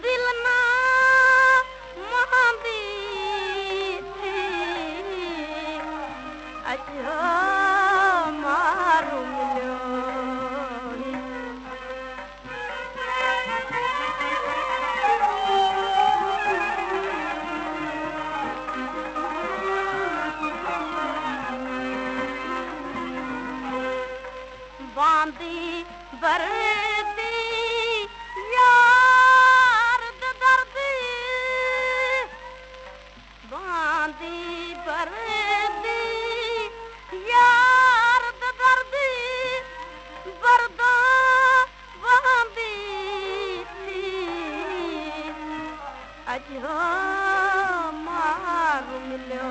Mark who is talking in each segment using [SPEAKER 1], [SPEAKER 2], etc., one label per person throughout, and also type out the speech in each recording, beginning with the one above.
[SPEAKER 1] दिल ना महांदी थी अचो मारू मिलियो बांदी बरदी यार दर्दी बांदी बरदी यार दर्दी बरदा बांदी थी अजो मार मिलियो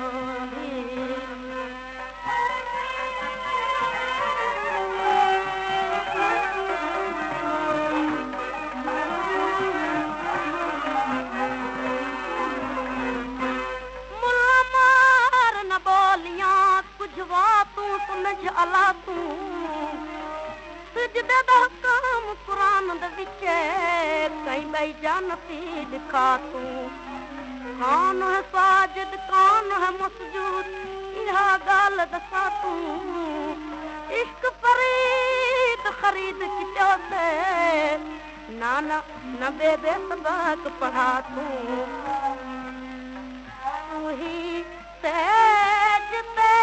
[SPEAKER 1] तूं समझ अला तूं सिजदे दा काम कुरान दे विच कई बई जानती लिखा तूं कौन है साजिद कौन है मसजूद इहा गाल दसा तूं इश्क फरीद खरीद कितो से नाना न बेबे सबक पढ़ा तू ही सहज ते